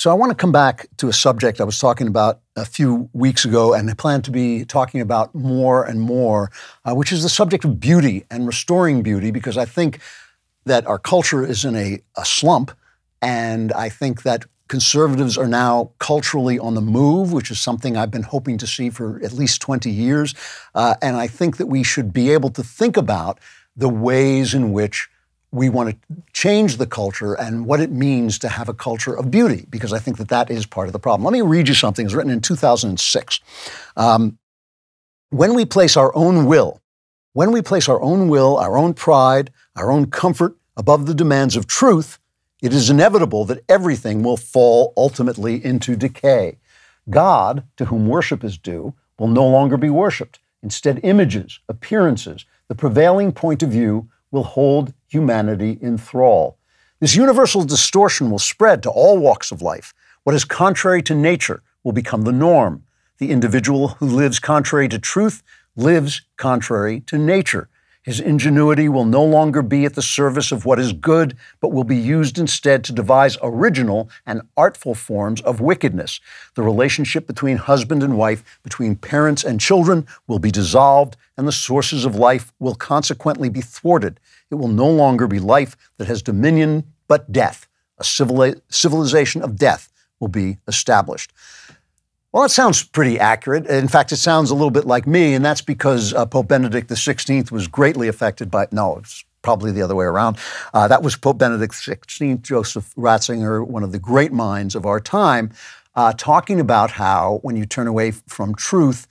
So I want to come back to a subject I was talking about a few weeks ago and I plan to be talking about more and more, which is the subject of beauty and restoring beauty, because I think that our culture is in a slump, and I think that conservatives are now culturally on the move, which is something I've been hoping to see for at least 20 years. And I think that we should be able to think about the ways in which we want to change the culture and what it means to have a culture of beauty, because I think that that is part of the problem. Let me read you something. It was written in 2006. When we place our own will, our own pride, our own comfort above the demands of truth, it is inevitable that everything will fall ultimately into decay. God, to whom worship is due, will no longer be worshiped. Instead, images, appearances, the prevailing point of view will hold humanity in thrall. This universal distortion will spread to all walks of life. What is contrary to nature will become the norm. The individual who lives contrary to truth lives contrary to nature. His ingenuity will no longer be at the service of what is good, but will be used instead to devise original and artful forms of wickedness. The relationship between husband and wife, between parents and children, will be dissolved, and the sources of life will consequently be thwarted. It will no longer be life that has dominion, but death. A civilization of death will be established. Well, that sounds pretty accurate. In fact, it sounds a little bit like me, and that's because Pope Benedict XVI was greatly affected by, no, it's probably the other way around. That was Pope Benedict XVI, Joseph Ratzinger, one of the great minds of our time, talking about how when you turn away from truth,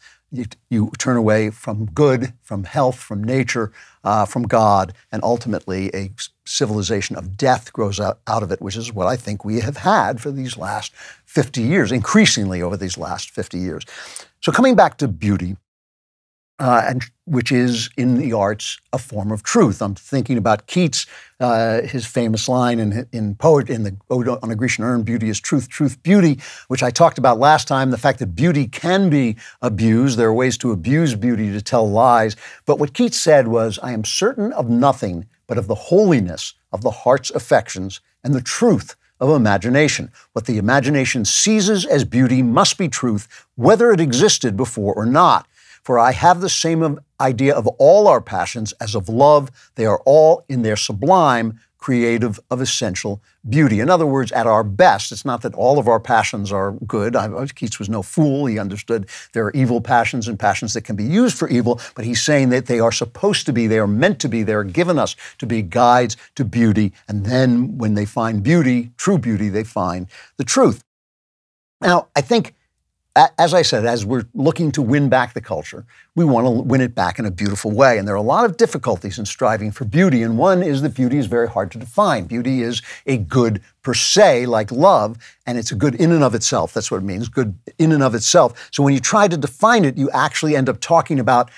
you turn away from good, from health, from nature, from God, and ultimately a civilization of death grows out of it, which is what I think we have had for these last 50 years, increasingly over these last 50 years. So coming back to beauty, and which is in the arts a form of truth. I'm thinking about Keats, his famous line in the Ode on a Grecian Urn, beauty is truth, truth, beauty, which I talked about last time, the fact that beauty can be abused. There are ways to abuse beauty to tell lies. But what Keats said was, I am certain of nothing but of the holiness of the heart's affections and the truth of imagination. What the imagination seizes as beauty must be truth, whether it existed before or not. For I have the same idea of all our passions as of love. They are all in their sublime, creative of essential beauty. In other words, at our best, it's not that all of our passions are good. Keats was no fool. He understood there are evil passions and passions that can be used for evil, but he's saying that they are supposed to be, they are meant to be, they are given us to be guides to beauty. And then when they find beauty, true beauty, they find the truth. Now, I think, as I said, as we're looking to win back the culture, we want to win it back in a beautiful way. And there are a lot of difficulties in striving for beauty. And one is that beauty is very hard to define. Beauty is a good per se, like love, and it's a good in and of itself. That's what it means, good in and of itself. So when you try to define it, you actually end up talking about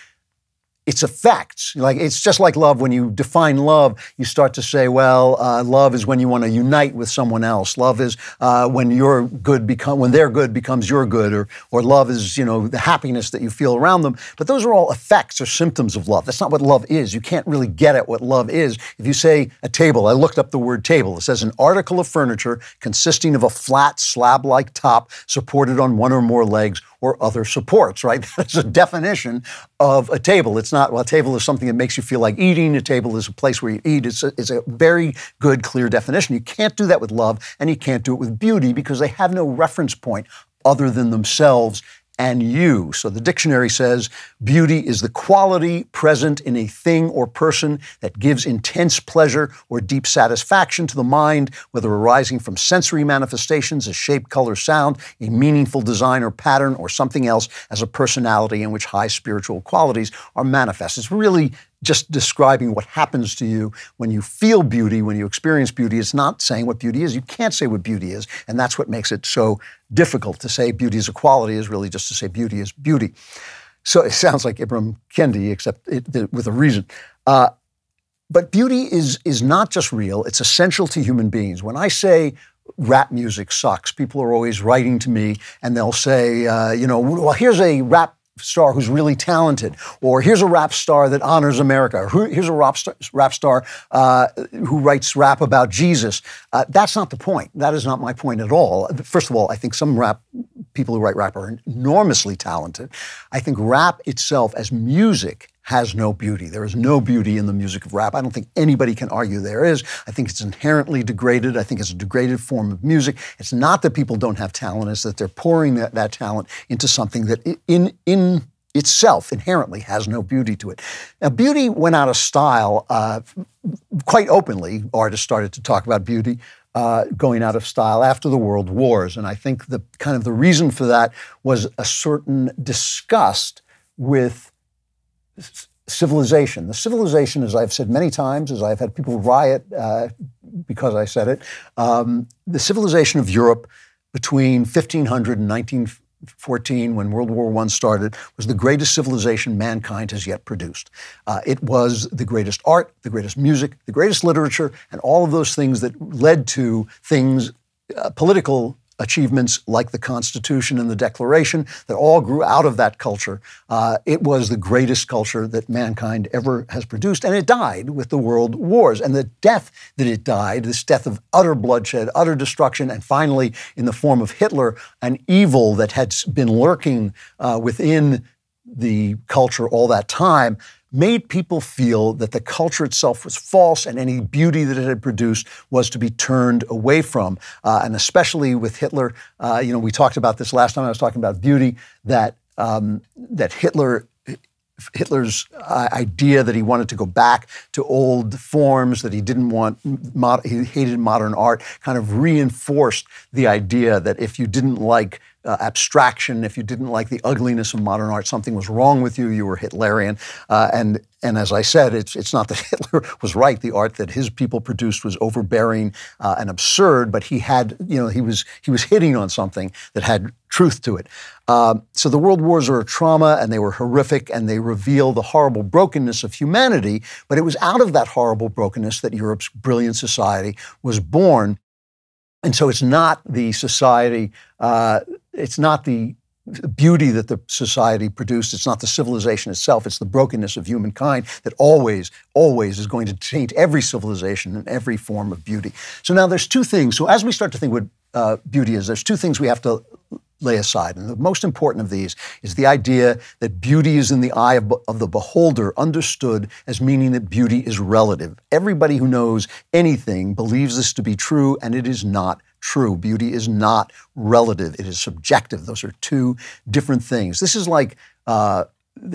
its effects. Like, it's just like love. When you define love, you start to say, well, love is when you want to unite with someone else. Love is when when their good becomes your good, or love is, the happiness that you feel around them. But those are all effects or symptoms of love. That's not what love is. You can't really get at what love is. If you say a table, I looked up the word table. It says an article of furniture consisting of a flat slab-like top supported on one or more legs or other supports, right? That's a definition of a table. It's not, well, a table is something that makes you feel like eating. A table is a place where you eat. It's a very good, clear definition. You can't do that with love, and you can't do it with beauty because they have no reference point other than themselves and you. So the dictionary says, beauty is the quality present in a thing or person that gives intense pleasure or deep satisfaction to the mind, whether arising from sensory manifestations as shape, color, sound, a meaningful design or pattern, or something else as a personality in which high spiritual qualities are manifest. It's really just describing what happens to you when you feel beauty, when you experience beauty. It's not saying what beauty is. You can't say what beauty is, and that's what makes it so difficult. To say beauty is a quality is really just to say beauty is beauty. So it sounds like Ibram Kendi, except with a reason. But beauty is not just real. It's essential to human beings. When I say rap music sucks, people are always writing to me, and they'll say, well, here's a rap star who's really talented, or here's a rap star that honors America, or here's a rap star who writes rap about Jesus. That's not the point. That is not my point at all. First of all, I think some people who write rap are enormously talented. I think rap itself as music has no beauty. There is no beauty in the music of rap. I don't think anybody can argue there is. I think it's inherently degraded. I think it's a degraded form of music. It's not that people don't have talent, it's that they're pouring that talent into something that in itself inherently has no beauty to it. Now, beauty went out of style quite openly. Artists started to talk about beauty going out of style after the World Wars. And I think the reason for that was a certain disgust with civilization. The civilization, as I've said many times, as I've had people riot because I said it, the civilization of Europe between 1500 and 1914, when World War I started, was the greatest civilization mankind has yet produced. It was the greatest art, the greatest music, the greatest literature, and all of those things that led to things, political achievements like the Constitution and the Declaration that all grew out of that culture. It was the greatest culture that mankind ever has produced, and it died with the world wars. And the death that it died, this death of utter bloodshed, utter destruction, and finally in the form of Hitler, an evil that had been lurking within the culture all that time, made people feel that the culture itself was false and any beauty that it had produced was to be turned away from. And especially with Hitler, we talked about this last time I was talking about beauty, that Hitler's idea that he wanted to go back to old forms, that he didn't want, he hated modern art, kind of reinforced the idea that if you didn't like abstraction, if you didn't like the ugliness of modern art, something was wrong with you, you were Hitlerian. And as I said, it's not that Hitler was right. The art that his people produced was overbearing and absurd, but he was hitting on something that had truth to it. So the world wars are a trauma, and they were horrific, and they reveal the horrible brokenness of humanity, but it was out of that horrible brokenness that Europe's brilliant society was born. And so it's not the society, it's not the beauty that the society produced, it's not the civilization itself, it's the brokenness of humankind that always is going to taint every civilization and every form of beauty. So now there's two things. So as we start to think what beauty is, there's two things we have to lay aside. And the most important of these is the idea that beauty is in the eye of the beholder, understood as meaning that beauty is relative. Everybody who knows anything believes this to be true, and it is not true. Beauty is not relative. It is subjective. Those are two different things. This is like that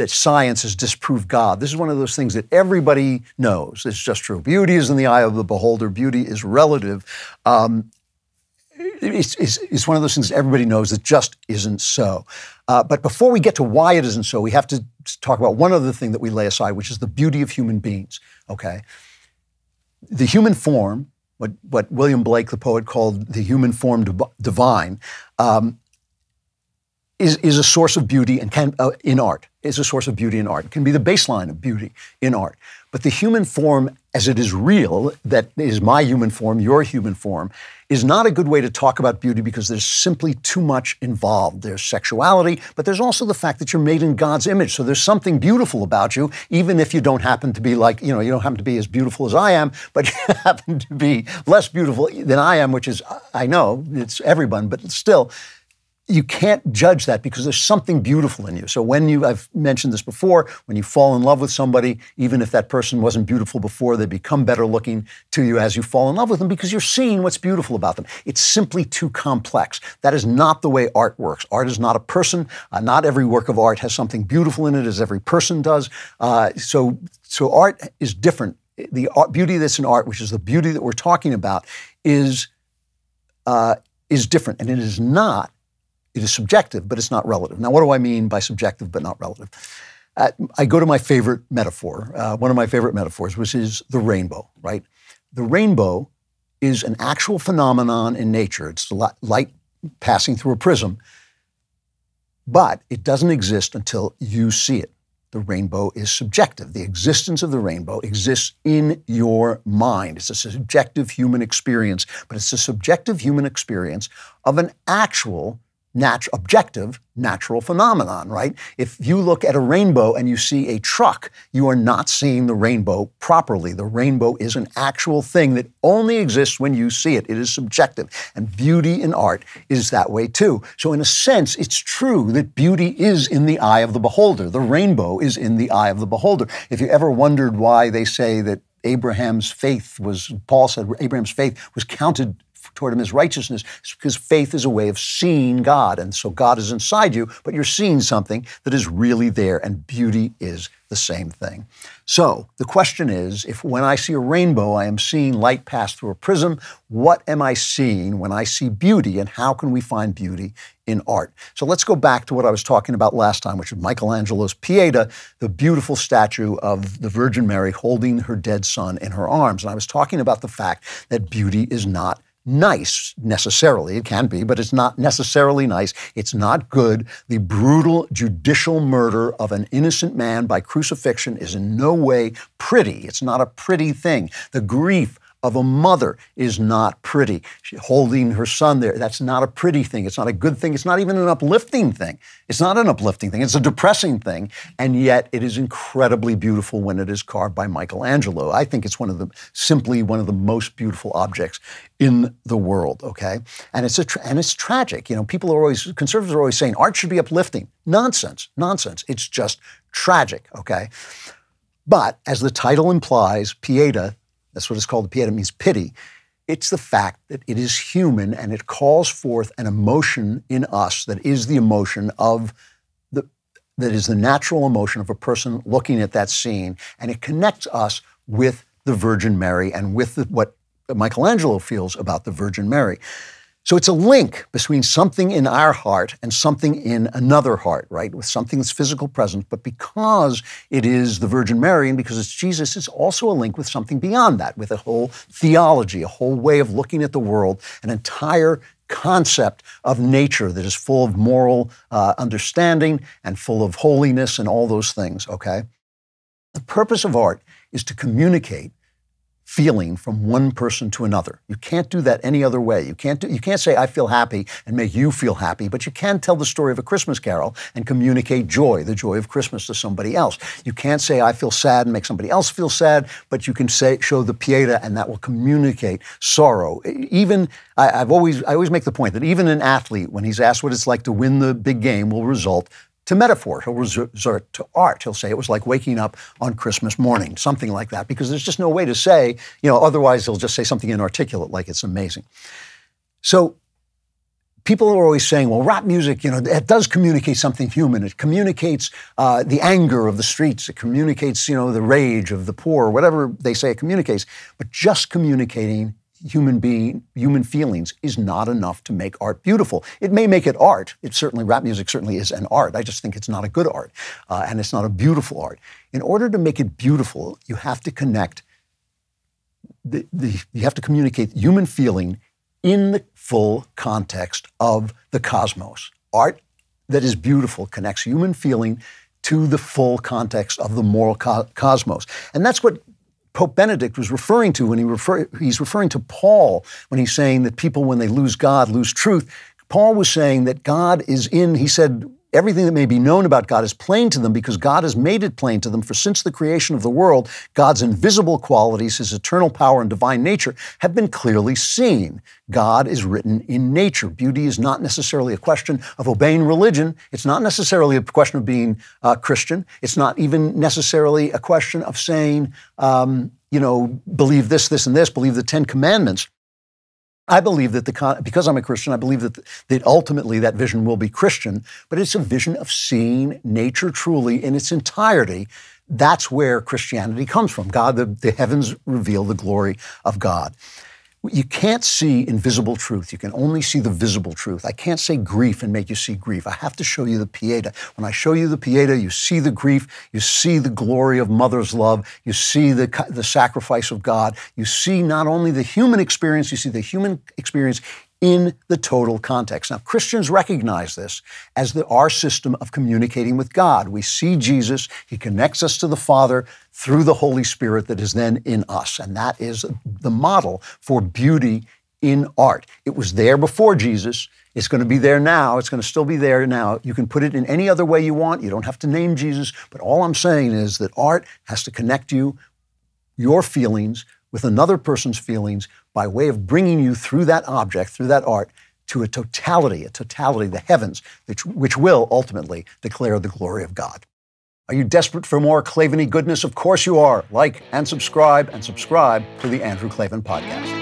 science has disproved God. This is one of those things that everybody knows. It's just true. Beauty is in the eye of the beholder. Beauty is relative. It's one of those things that everybody knows that just isn't so. But before we get to why it isn't so, we have to talk about one other thing that we lay aside, which is the beauty of human beings, okay? The human form, what William Blake, the poet, called the human form divine, is a source of beauty and can in art. Is a source of beauty in art. It can be the baseline of beauty in art. But the human form, as it is real, that is my human form, your human form, is not a good way to talk about beauty because there's simply too much involved. There's sexuality, but there's also the fact that you're made in God's image. So there's something beautiful about you, even if you don't happen to be like, you don't happen to be as beautiful as I am, but you happen to be less beautiful than I am, which is, I know, it's everyone, but still, you can't judge that because there's something beautiful in you. So I've mentioned this before, when you fall in love with somebody, even if that person wasn't beautiful before, they become better looking to you as you fall in love with them because you're seeing what's beautiful about them. It's simply too complex. That is not the way art works. Art is not a person. Not every work of art has something beautiful in it as every person does. So art is different. The beauty that's in art, which is the beauty that we're talking about, is different, and it is not. It is subjective, but it's not relative. Now, what do I mean by subjective but not relative? I go to my favorite metaphor, one of my favorite metaphors, which is the rainbow, right? The rainbow is an actual phenomenon in nature. It's light passing through a prism, but it doesn't exist until you see it. The rainbow is subjective. The existence of the rainbow exists in your mind. It's a subjective human experience, but it's a subjective human experience of an actual objective natural phenomenon, right? If you look at a rainbow and you see a truck, you are not seeing the rainbow properly. The rainbow is an actual thing that only exists when you see it. It is subjective. And beauty in art is that way too. So in a sense, it's true that beauty is in the eye of the beholder. The rainbow is in the eye of the beholder. If you ever wondered why they say that Paul said Abraham's faith was counted toward him as righteousness, it's because faith is a way of seeing God. And so God is inside you, but you're seeing something that is really there, and beauty is the same thing. So the question is, if when I see a rainbow, I am seeing light pass through a prism, what am I seeing when I see beauty, and how can we find beauty in art? So let's go back to what I was talking about last time, which is Michelangelo's Pieta, the beautiful statue of the Virgin Mary holding her dead son in her arms. And I was talking about the fact that beauty is not nice, necessarily. It can be, but it's not necessarily nice. It's not good. The brutal judicial murder of an innocent man by crucifixion is in no way pretty. It's not a pretty thing. The grief of a mother is not pretty. Holding her son there, that's not a pretty thing. It's not a good thing. It's not even an uplifting thing. It's not an uplifting thing. It's a depressing thing. And yet it is incredibly beautiful when it is carved by Michelangelo. I think it's simply one of the most beautiful objects in the world, okay? And it's tragic. You know, conservatives are always saying art should be uplifting. Nonsense. It's just tragic, okay? But as the title implies, Pieta, that's what it's called. Pieta means pity. It's the fact that it is human, and it calls forth an emotion in us that is the emotion of that is the natural emotion of a person looking at that scene, and it connects us with the Virgin Mary and with what Michelangelo feels about the Virgin Mary. So it's a link between something in our heart and something in another heart, right? With something that's physical present, but because it is the Virgin Mary and because it's Jesus, it's also a link with something beyond that, with a whole theology, a whole way of looking at the world, an entire concept of nature that is full of moral understanding and full of holiness and all those things, okay? The purpose of art is to communicate feeling from one person to another. You can't do that any other way. You can't say, I feel happy and make you feel happy, but you can tell the story of a Christmas carol and communicate joy, the joy of Christmas, to somebody else. You can't say, I feel sad and make somebody else feel sad, but you can show the Pieta and that will communicate sorrow. I always make the point that even an athlete, when he's asked what it's like to win the big game, will resort to metaphor. He'll resort to art. He'll say it was like waking up on Christmas morning, something like that, because there's just no way to say, otherwise he'll just say something inarticulate like it's amazing. So people are always saying, well, rap music, it does communicate something human. It communicates the anger of the streets. It communicates, the rage of the poor, whatever they say it communicates. But just communicating human feelings is not enough to make art beautiful. It may make it art. Rap music certainly is an art. I just think it's not a good art, and it's not a beautiful art. In order to make it beautiful, you have to connect, you have to communicate human feeling in the full context of the cosmos. Art that is beautiful connects human feeling to the full context of the moral cosmos. And that's what Pope Benedict was referring to when he's referring to Paul when he's saying that people, when they lose God, lose truth. Paul was saying that God is he said, everything that may be known about God is plain to them because God has made it plain to them. For since the creation of the world, God's invisible qualities, his eternal power and divine nature have been clearly seen. God is written in nature. Beauty is not necessarily a question of obeying religion. It's not necessarily a question of being Christian. It's not even necessarily a question of saying, believe this, and this, believe the 10 Commandments. I believe that because I'm a Christian, I believe that ultimately that vision will be Christian, but it's a vision of seeing nature truly in its entirety. That's where Christianity comes from. God, the heavens reveal the glory of God. You can't see invisible truth. You can only see the visible truth. I can't say grief and make you see grief. I have to show you the Pieta. When I show you the Pieta, you see the grief, you see the glory of mother's love, you see the sacrifice of God, you see not only the human experience, you see the human experience in the total context. Now, Christians recognize this as our system of communicating with God. We see Jesus, he connects us to the Father through the Holy Spirit that is then in us. And that is the model for beauty in art. It was there before Jesus. It's going to be there now. It's going to still be there now. You can put it in any other way you want. You don't have to name Jesus. But all I'm saying is that art has to connect you, your feelings, with another person's feelings by way of bringing you through that object, through that art, to a totality, the heavens, which will ultimately declare the glory of God. Are you desperate for more Klavan-y goodness? Of course you are. Like and subscribe to the Andrew Klavan Podcast.